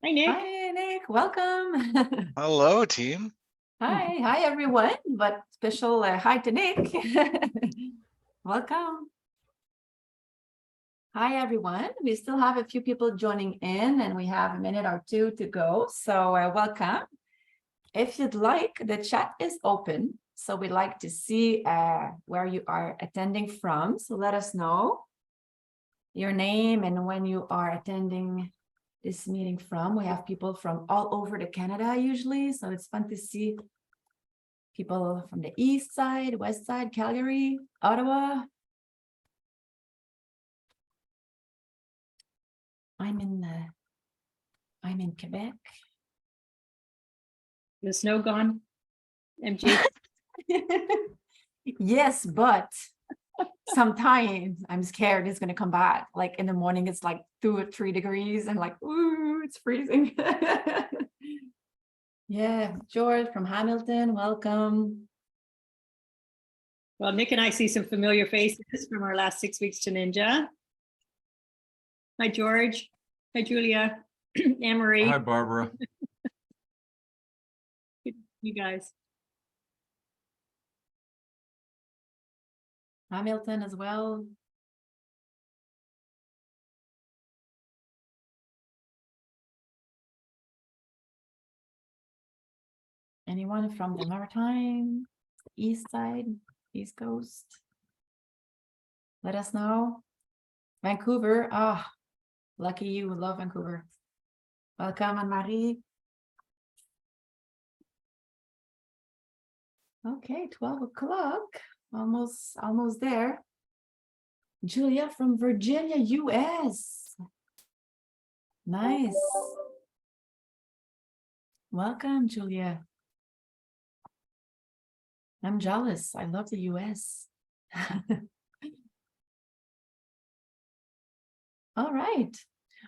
Hi, Nick. Hi, Nick. Welcome. Hello, team. Hi, everyone. But special hi to Nick. Welcome. Hi, everyone. We still have a few people joining in, and we have a minute or two to go. So welcome. If you'd like, the chat is open. So we'd like to see where you are attending from. So let us know your name and when you are attending this meeting from. We have people from all over the Canada usually, so it's fun to see people from the east side, west side, Calgary, Ottawa. I'm in Quebec. The snow gone, MG. Yes, but sometimes I'm scared it's gonna come back. Like in the morning, it's like 2 or 3 degrees and like, ooh, it's freezing. Yeah, George from Hamilton, welcome. Well, Nick and I see some familiar faces from our last 6 weeks to Ninja. Hi, George. Hi, Julia. Anne-Marie. Hi, Barbara. You guys. Hamilton as well. Anyone from the Maritime, East Side, East Coast? Let us know. Vancouver, lucky you, love Vancouver. Welcome, Anne-Marie. Okay, 12 o'clock, almost there. Julia from Virginia, US. Nice. Welcome, Julia. I'm jealous. I love the US. All right.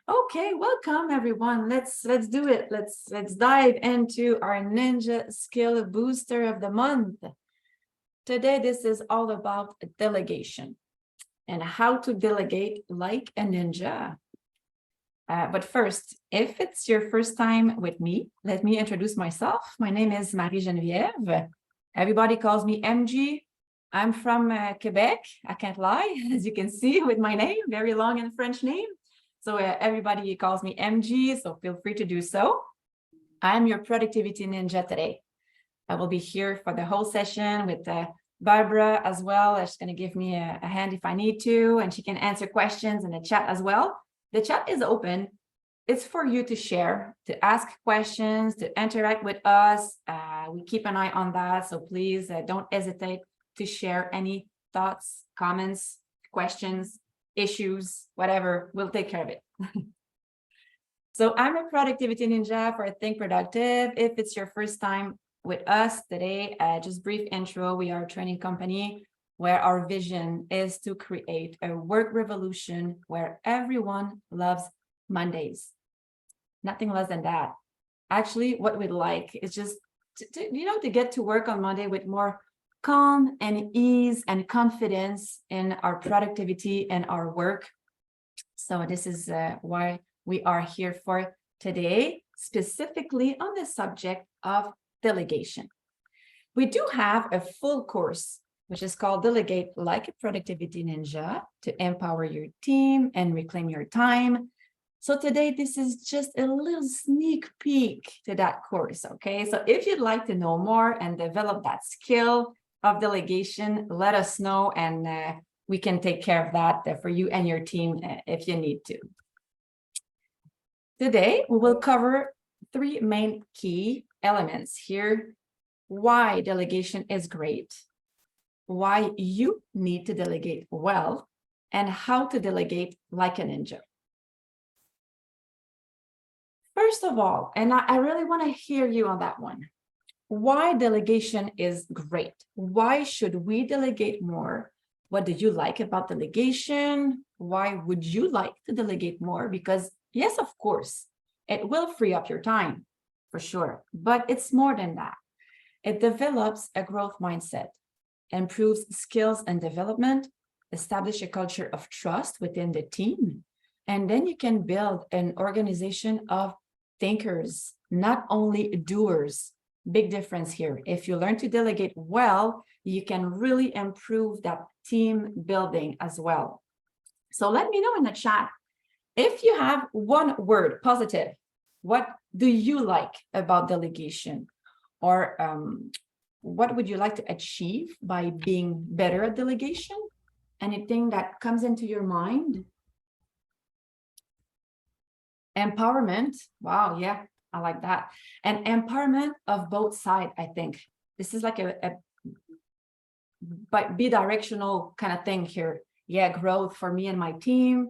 Okay, welcome everyone. Let's do it. Let's dive into our Ninja Skill Booster of the month. Today, this is all about delegation and how to delegate like a ninja. But first, if it's your first time with me, let me introduce myself. My name is Marie-Geneviève. Everybody calls me MG. I'm from Quebec. I can't lie, as you can see with my name, very long and French name. So everybody calls me MG, so feel free to do so. I'm your productivity ninja today. I will be here for the whole session with Barbara as well. She's going to give me a hand if I need to, and she can answer questions in the chat as well. The chat is open. It's for you to share, to ask questions, to interact with us. We keep an eye on that, so please don't hesitate to share any thoughts, comments, questions, issues, whatever. We'll take care of it. So I'm a productivity ninja for Think Productive. If it's your first time with us today, just brief intro. We are a training company where our vision is to create a work revolution where everyone loves Mondays. Nothing less than that. Actually, what we'd like is just to get to work on Monday with more calm and ease and confidence in our productivity and our work. So this is why we are here for today, specifically on the subject of delegation. We do have a full course, which is called Delegate Like a Productivity Ninja, to empower your team and reclaim your time. So today, this is just a little sneak peek to that course, okay? So if you'd like to know more and develop that skill of delegation, let us know, and we can take care of that for you and your team if you need to. Today, we will cover 3 main key elements here: why delegation is great, why you need to delegate well, and how to delegate like a ninja. First of all, and I really want to hear you on that one, why delegation is great. Why should we delegate more? What do you like about delegation? Why would you like to delegate more? Because yes, of course, it will free up your time for sure, but it's more than that. It develops a growth mindset, improves skills and development, establish a culture of trust within the team, and then you can build an organization of thinkers, not only doers. Big difference here. If you learn to delegate well, you can really improve that team building as well. So let me know in the chat, if you have one word, positive, what do you like about delegation? Or what would you like to achieve by being better at delegation? Anything that comes into your mind? Empowerment. Wow, yeah, I like that. And empowerment of both sides, I think. This is like a bi-directional kind of thing here. Yeah, growth for me and my team.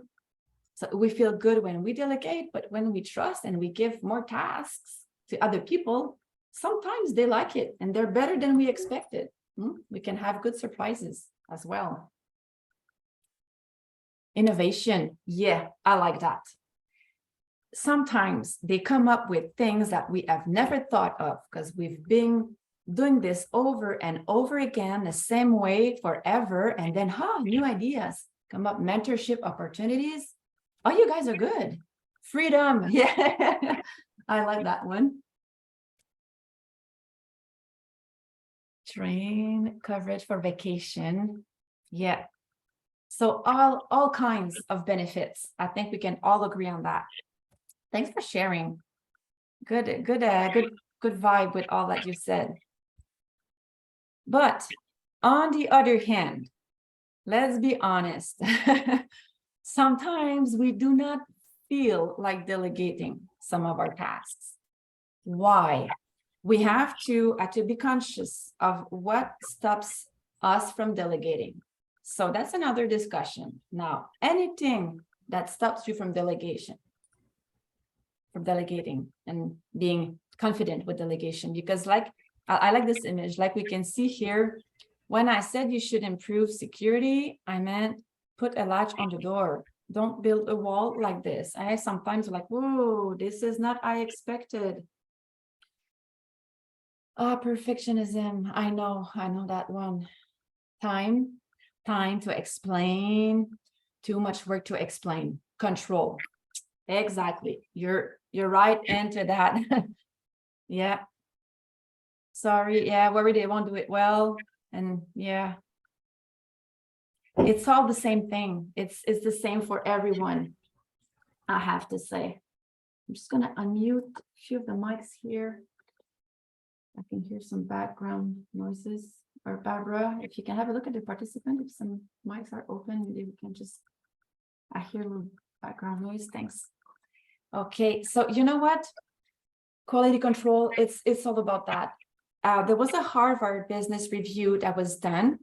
So we feel good when we delegate, but when we trust and we give more tasks to other people, sometimes they like it and they're better than we expected. We can have good surprises as well. Innovation. Yeah, I like that. Sometimes they come up with things that we have never thought of because we've been doing this over and over again the same way forever. And then, new ideas come up, mentorship opportunities. Oh, you guys are good. Freedom. Yeah, I like that one. Train coverage for vacation. Yeah. So all kinds of benefits. I think we can all agree on that. Thanks for sharing. Good vibe with all that you said. But on the other hand, let's be honest. Sometimes we do not feel like delegating some of our tasks. Why? We have to be conscious of what stops us from delegating. So that's another discussion. Now, anything that stops you from delegating and being confident with delegation, because I like this image, like we can see here, when I said you should improve security, I meant put a latch on the door. Don't build a wall like this. I sometimes like, whoa, this is not I expected. Perfectionism. I know that one. Time to explain. Too much work to explain. Control. Exactly. You're right into that. Yeah. Sorry. Yeah. Worry they won't do it well. And yeah. It's all the same thing. It's the same for everyone, I have to say. I'm just going to unmute a few of the mics here. I can hear some background noises. Or Barbara, if you can have a look at the participant, if some mics are open, maybe we can just, I hear a little background noise. Thanks. Okay, so you know what? Quality control, it's all about that. There was a Harvard business review that was done,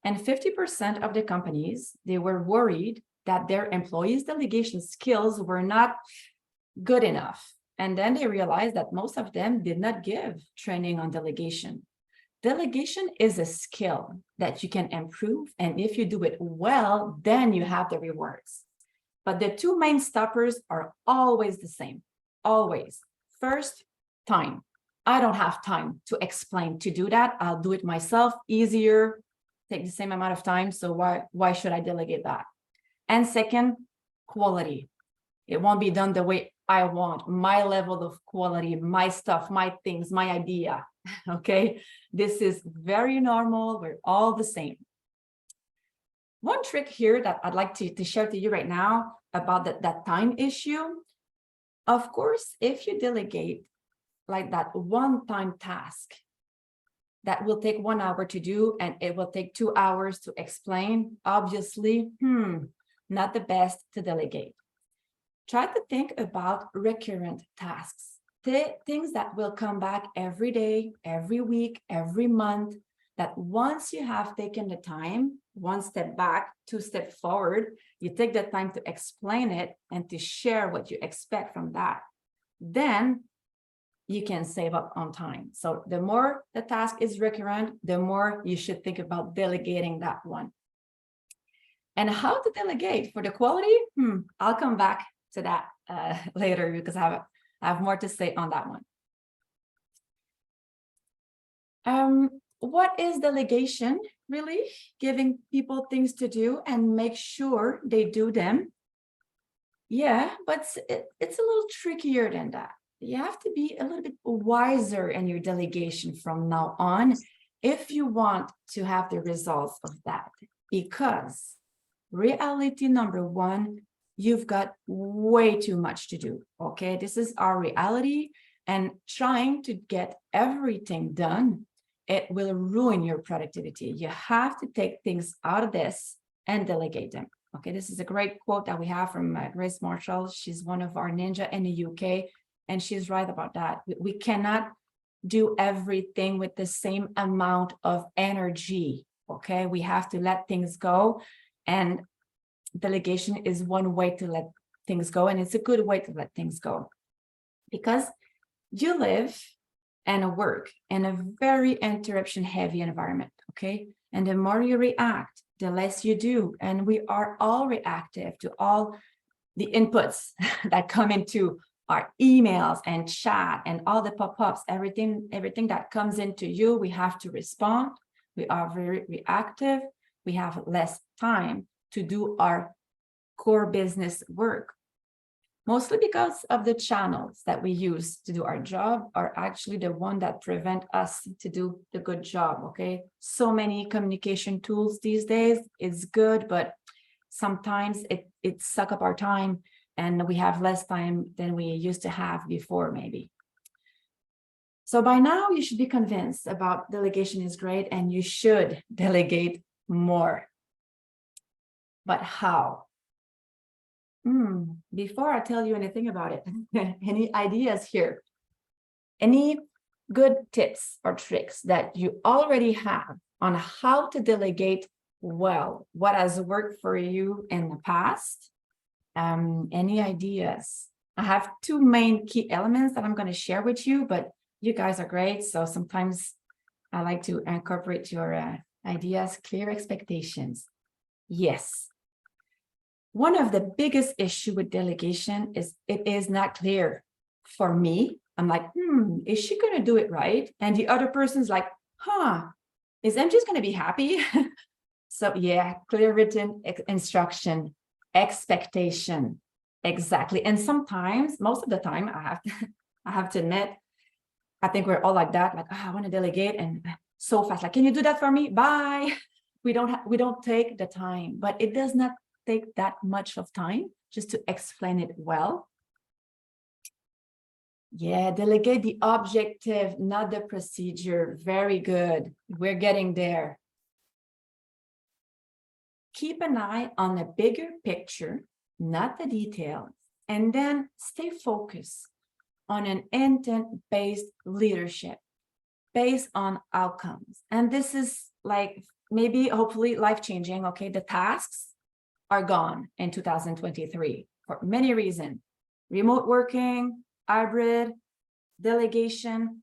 and 50% of the companies, they were worried that their employees' delegation skills were not good enough. And then they realized that most of them did not give training on delegation. Delegation is a skill that you can improve. And if you do it well, then you have the rewards. But the two main stoppers are always the same, always. First, time. I don't have time to explain to do that. I'll do it myself, easier, take the same amount of time. So why should I delegate that? And second, quality. It won't be done the way I want, my level of quality, my stuff, my things, my idea. Okay, this is very normal. We're all the same. One trick here that I'd like to share to you right now about that time issue. Of course, if you delegate like that one-time task that will take 1 hour to do and it will take 2 hours to explain, obviously, not the best to delegate. Try to think about recurrent tasks. Things that will come back every day, every week, every month, that once you have taken the time, 1 step back, 2 steps forward, you take the time to explain it and to share what you expect from that. Then you can save up on time. So the more the task is recurrent, the more you should think about delegating that one. And how to delegate for the quality? I'll come back to that later because I have more to say on that one. What is delegation? Really giving people things to do and make sure they do them. Yeah, but it's a little trickier than that. you have to be a little bit wiser in your delegation from now on if you want to have the results of that. Because reality number one, you've got way too much to do. Okay, this is our reality, and trying to get everything done, it will ruin your productivity. You have to take things out of this and delegate them. Okay, this is a great quote that we have from Grace Marshall. She's one of our ninja in the UK, and she's right about that. We cannot do everything with the same amount of energy. Okay, we have to let things go, and delegation is one way to let things go, and it's a good way to let things go, because you live and work in a very interruption heavy environment. Okay, and the more you react, the less you do, and we are all reactive to all the inputs that come into our emails and chat and all the pop-ups, everything that comes into you, we have to respond. We are very reactive. We have less time to do our core business work, mostly because of the channels that we use to do our job are actually the one that prevent us to do the good job. Okay, so many communication tools these days, it's good, but sometimes it suck up our time, and we have less time than we used to have before, maybe. So by now you should be convinced about delegation is great, and you should delegate more. But how? Before I tell you anything about it, any ideas here? Any good tips or tricks that you already have on how to delegate well? What has worked for you in the past? Any ideas? I have two main key elements that I'm going to share with you, but you guys are great. So sometimes I like to incorporate your ideas. Clear expectations. Yes. One of the biggest issue with delegation is it is not clear. For me, I'm like, is she going to do it right? And the other person's like, is M just going to be happy? So yeah, clear written instruction, expectation, exactly. And sometimes, most of the time, I have to admit, I think we're all like that. Like, I want to delegate, and so fast. Like, can you do that for me? Bye. We don't take the time, but it does not take that much of time just to explain it well. Yeah, delegate the objective, not the procedure. Very good. We're getting there. Keep an eye on the bigger picture, not the details, and then stay focused on an intent-based leadership based on outcomes. And this is like maybe hopefully life-changing. Okay, the tasks are gone in 2023 for many reasons. Remote working, hybrid, delegation.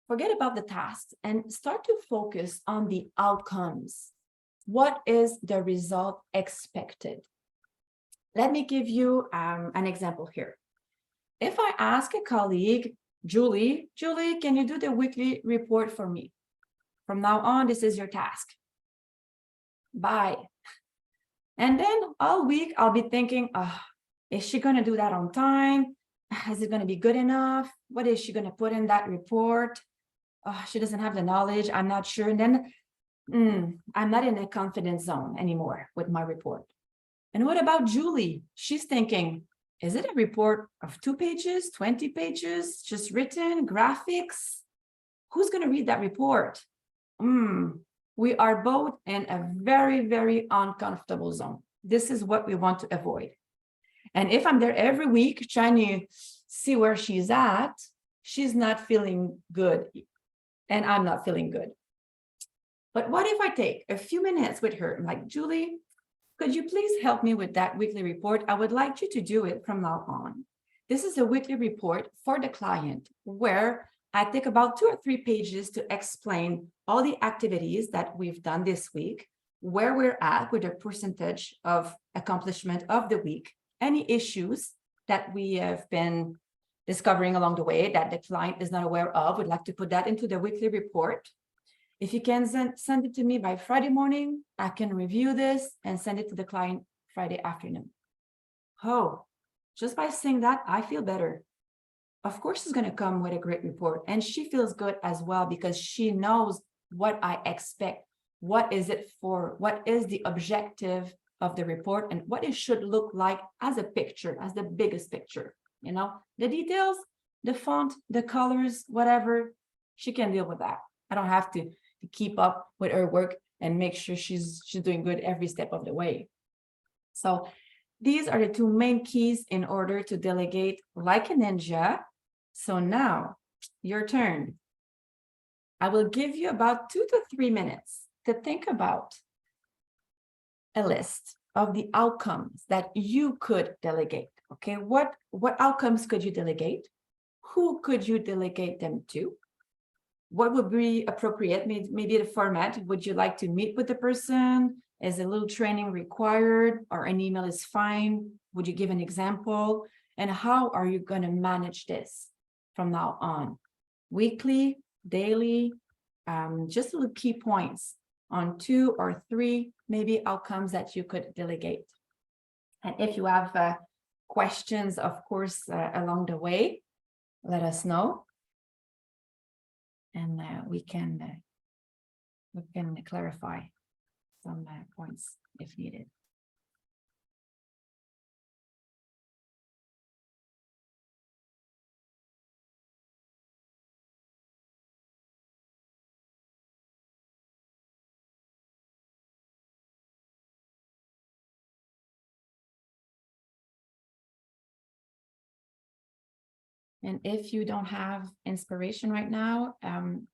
Forget about the tasks and start to focus on the outcomes. What is the result expected? Let me give you an example here. If I ask a colleague, Julie, can you do the weekly report for me? From now on, this is your task. Bye. And then all week, I'll be thinking, is she going to do that on time? Is it going to be good enough? What is she going to put in that report? She doesn't have the knowledge. I'm not sure. And then I'm not in a confidence zone anymore with my report. And what about Julie? She's thinking, is it a report of 2 pages, 20 pages, just written, graphics? Who's going to read that report? We are both in a very, very uncomfortable zone. This is what we want to avoid. And if I'm there every week trying to see where she's at, she's not feeling good. And I'm not feeling good. But what if I take a few minutes with her? I'm like, Julie, could you please help me with that weekly report? I would like you to do it from now on. This is a weekly report for the client where I take about 2 or 3 pages to explain all the activities that we've done this week, where we're at with the percentage of accomplishment of the week, any issues that we have been discovering along the way that the client is not aware of. We'd like to put that into the weekly report. If you can send it to me by Friday morning, I can review this and send it to the client Friday afternoon. Just by saying that, I feel better. of course is going to come with a great report. And she feels good as well because she knows what I expect. What is it for? What is the objective of the report and what it should look like as a picture, as the biggest picture, you know, the details, the font, the colors, whatever, she can deal with that. I don't have to keep up with her work and make sure she's doing good every step of the way. So these are the two main keys in order to delegate like a ninja. So now your turn. I will give you about 2 to 3 minutes to think about a list of the outcomes that you could delegate. Okay, what outcomes could you delegate? Who could you delegate them to? What would be appropriate? Maybe the format. Would you like to meet with the person? Is a little training required, or an email is fine? Would you give an example? And how are you going to manage this from now on? Weekly, daily, just little key points on 2 or 3 maybe outcomes that you could delegate. And if you have questions, of course, along the way, let us know. And we can clarify some points if needed. And if you don't have inspiration right now,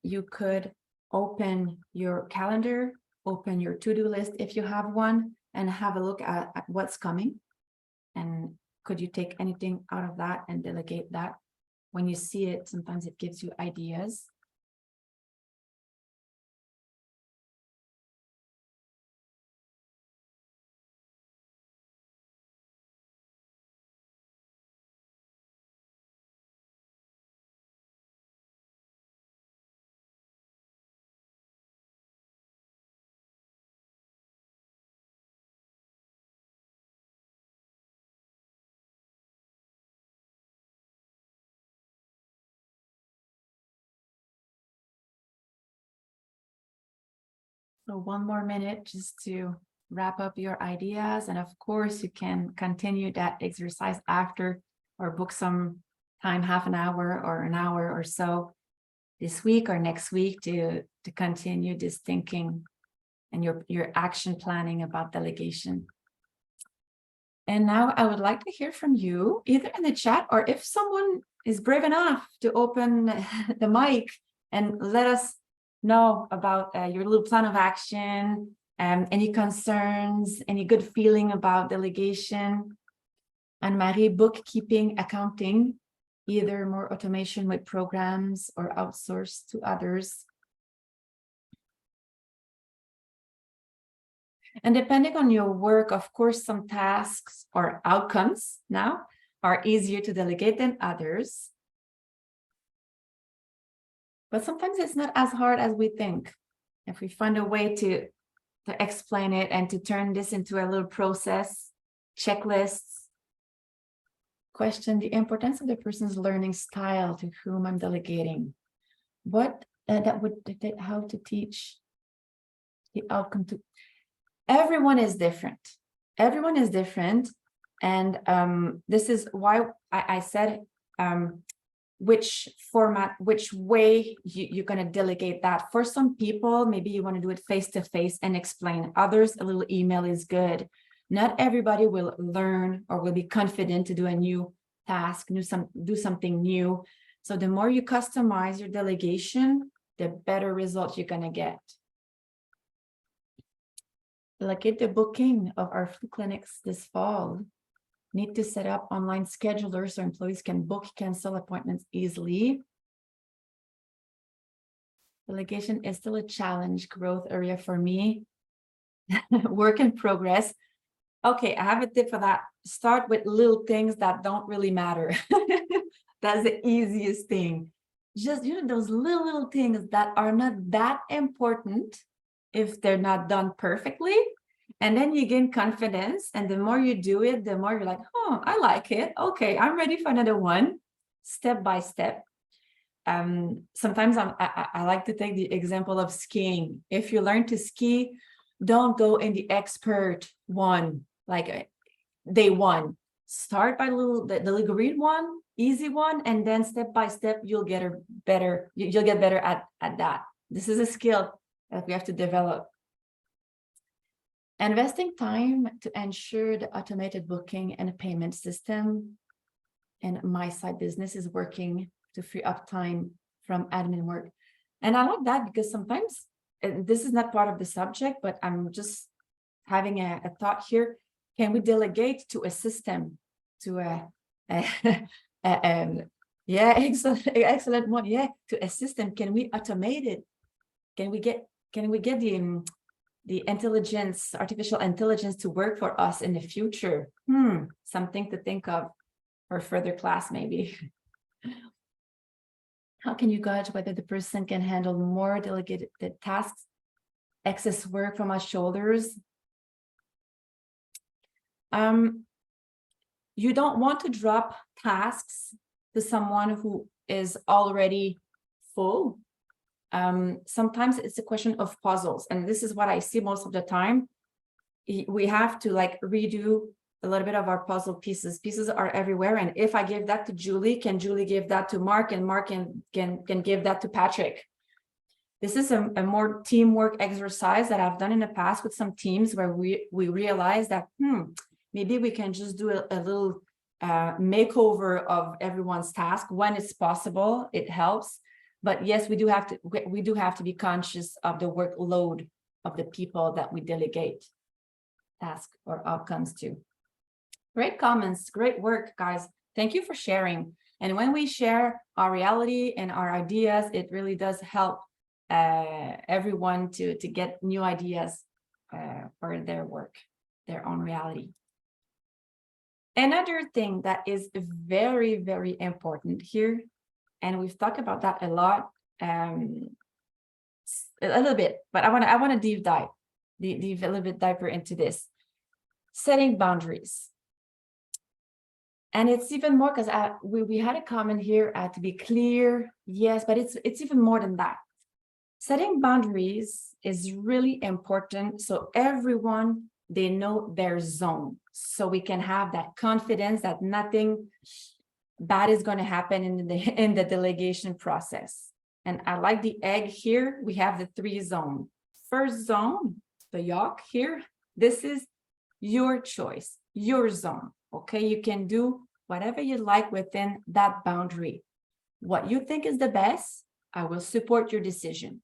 you could open your calendar, open your to-do list if you have one, and have a look at what's coming. And could you take anything out of that and delegate that? When you see it, sometimes it gives you ideas. So 1 more minute just to wrap up your ideas. And of course, you can continue that exercise after or book some time, half an hour or an hour or so this week or next week to continue this thinking and your action planning about delegation. And now I would like to hear from you, either in the chat or if someone is brave enough to open the mic and let us know about your little plan of action, any concerns, any good feeling about delegation. Anne-Marie, bookkeeping, accounting, either more automation with programs or outsource to others. And depending on your work, of course, some tasks or outcomes now are easier to delegate than others. But sometimes it's not as hard as we think. If we find a way to explain it and to turn this into a little process, checklists, question the importance of the person's learning style to whom I'm delegating. What how to teach the outcome to. Everyone is different. Everyone is different. And this is why I said which format, which way you're going to delegate that. For some people, maybe you want to do it face-to-face and explain. Others, a little email is good. Not everybody will learn or will be confident to do a new task, do something new. So the more you customize your delegation, the better results you're going to get. Like at the booking of our flu clinics this fall, need to set up online schedulers so employees can book, cancel appointments easily. Delegation is still a challenge, growth area for me. Work in progress. Okay, I have a tip for that. Start with little things that don't really matter. That's the easiest thing. Just, those little things that are not that important if they're not done perfectly. And then you gain confidence. And the more you do it, the more you're like, oh, I like it. Okay, I'm ready for another one. step by step. Sometimes I like to take the example of skiing. If you learn to ski, don't go in the expert one, like day one. Start by the little green one, easy one, and then step by step, you'll get better at that. This is a skill that we have to develop. Investing time to ensure the automated booking and payment system and my side business is working to free up time from admin work. And I like that because sometimes this is not part of the subject, but I'm just having a thought here. Can we delegate to a system, to yeah, excellent one. Yeah, to a system. Can we automate it? Can we get the intelligence, artificial intelligence to work for us in the future? Something to think of for further class, maybe. How can you gauge whether the person can handle more delegated tasks, excess work from our shoulders? You don't want to drop tasks to someone who is already full. Sometimes it's a question of puzzles, and this is what I see most of the time. We have to like redo a little bit of our puzzle pieces. Pieces are everywhere, and if I give that to Julie, can Julie give that to Mark, and Mark can give that to Patrick? This is a more teamwork exercise that I've done in the past with some teams where we realize that maybe we can just do a little makeover of everyone's task when it's possible. It helps, but yes, we do have to be conscious of the workload of the people that we delegate task or outcomes to. Great comments, great work, guys. Thank you for sharing. And when we share our reality and our ideas, it really does help everyone to get new ideas for their work, their own reality. Another thing that is very, very important here, and we've talked about that a lot, a little bit, but I want to deep dive a little bit deeper into this. Setting boundaries. And it's even more because we had a comment here to be clear, yes, but it's even more than that. Setting boundaries is really important, so everyone, they know their zone, so we can have that confidence that nothing bad is going to happen in the delegation process. And I like the egg here. We have the 3 zones. First zone, the yolk here, this is your choice, your zone. Okay, you can do whatever you like within that boundary. What you think is the best, I will support your decision.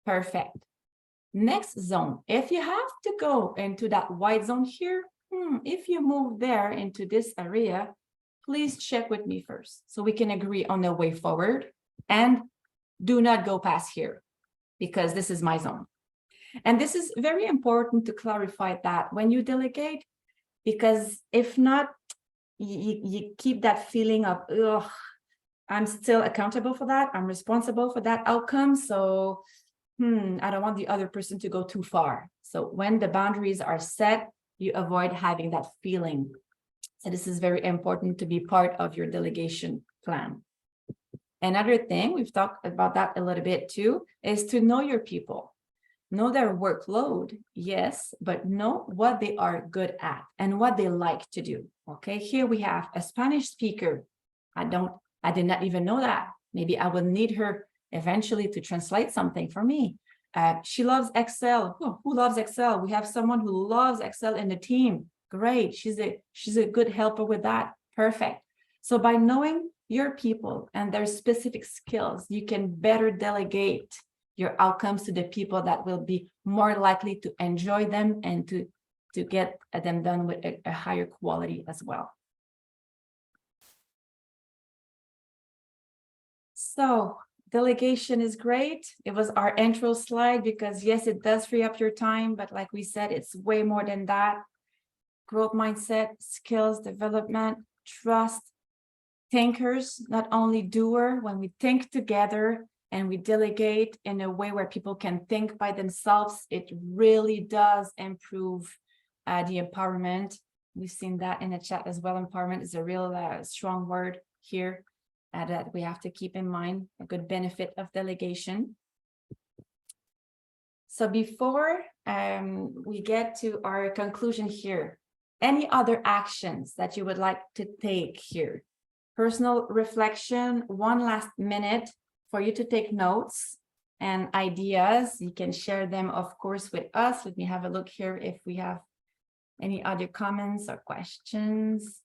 Perfect. Next zone, if you have to go into that white zone here, if you move there into this area, please check with me first so we can agree on the way forward, and do not go past here because this is my zone. And this is very important to clarify that when you delegate, because if not, you keep that feeling of, ugh, I'm still accountable for that. I'm responsible for that outcome. So I don't want the other person to go too far. So when the boundaries are set, you avoid having that feeling. So this is very important to be part of your delegation plan. Another thing, we've talked about that a little bit too, is to know your people. Know their workload, yes, but know what they are good at and what they like to do. Okay, here we have a Spanish speaker. I did not even know that. Maybe I will need her eventually to translate something for me. She loves Excel. Who loves Excel? We have someone who loves Excel in the team. Great. She's a good helper with that. Perfect. So by knowing your people and their specific skills, you can better delegate your outcomes to the people that will be more likely to enjoy them and to get them done with a higher quality as well. So delegation is great. It was our intro slide because yes, it does free up your time, but like we said, it's way more than that. Growth mindset, skills development, trust, thinkers, not only doer. When we think together and we delegate in a way where people can think by themselves, it really does improve the empowerment. We've seen that in the chat as well. Empowerment is a real strong word here. that we have to keep in mind, a good benefit of delegation. So before we get to our conclusion here, any other actions that you would like to take here? Personal reflection, one last minute for you to take notes and ideas. You can share them, of course, with us. Let me have a look here if we have any other comments or questions.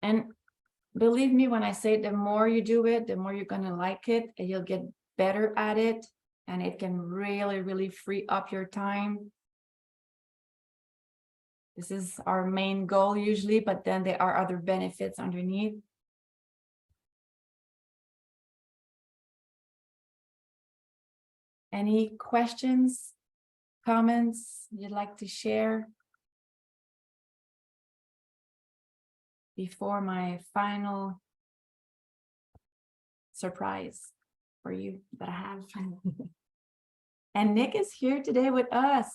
And believe me when I say the more you do it, the more you're going to like it and you'll get better at it. And it can really, really free up your time. This is our main goal usually, but then there are other benefits underneath. Any questions, comments you'd like to share before my final surprise for you that I have? And Nick is here today with us.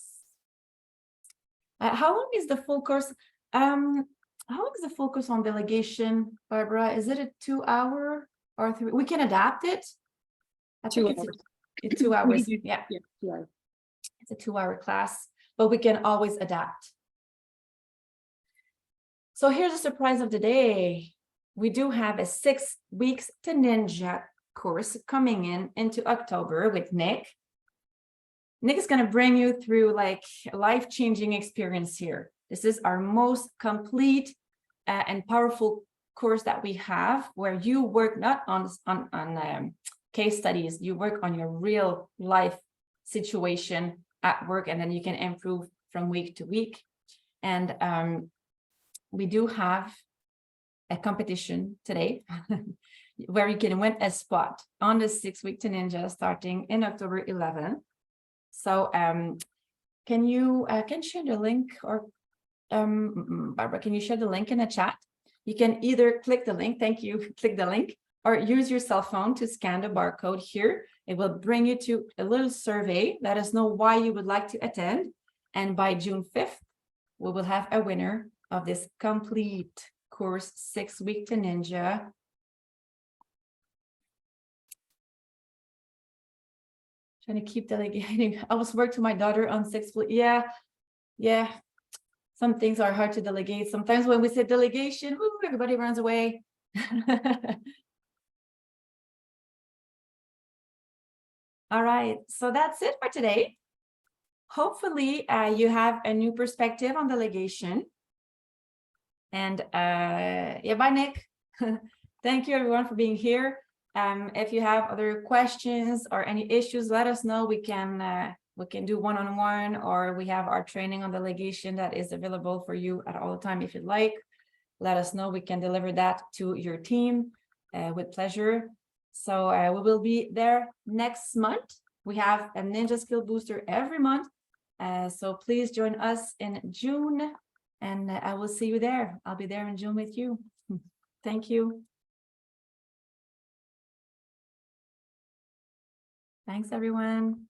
How long is the full course? How long is the full course on delegation, Barbara? Is it a 2 hour or 3? We can adapt it. I think it's 2 hours. Yeah. 2 hours. It's a 2 hour class, but we can always adapt. So here's a surprise of the day. We do have a 6 weeks to Ninja course coming into October with Nick. Nick is going to bring you through like a life-changing experience here. This is our most complete and powerful course that we have, where you work not on case studies, you work on your real life situation at work, and then you can improve from week to week. And we do have a competition today where you can win a spot on the 6 week to Ninja starting in October 11. So can you share the link, or Barbara, can you share the link in the chat? You can either click the link, thank you, click the link, or use your cell phone to scan the barcode here. It will bring you to a little survey. Let us know why you would like to attend. And by June 5th, we will have a winner of this complete course, 6 week to Ninja. Trying to keep delegating. I was working to my daughter on 6 weeks. Yeah. Some things are hard to delegate. Sometimes when we say delegation, woo, everybody runs away. All right, so that's it for today. Hopefully you have a new perspective on delegation. And yeah, bye, Nick. Thank you everyone for being here. If you have other questions or any issues, let us know. We can do one-on-one, or we have our training on delegation that is available for you at all time. If you'd like, let us know. We can deliver that to your team with pleasure. So we will be there next month. We have a Ninja Skill Booster every month. So please join us in June, and I will see you there. I'll be there in June with you. Thank you. Thanks, everyone.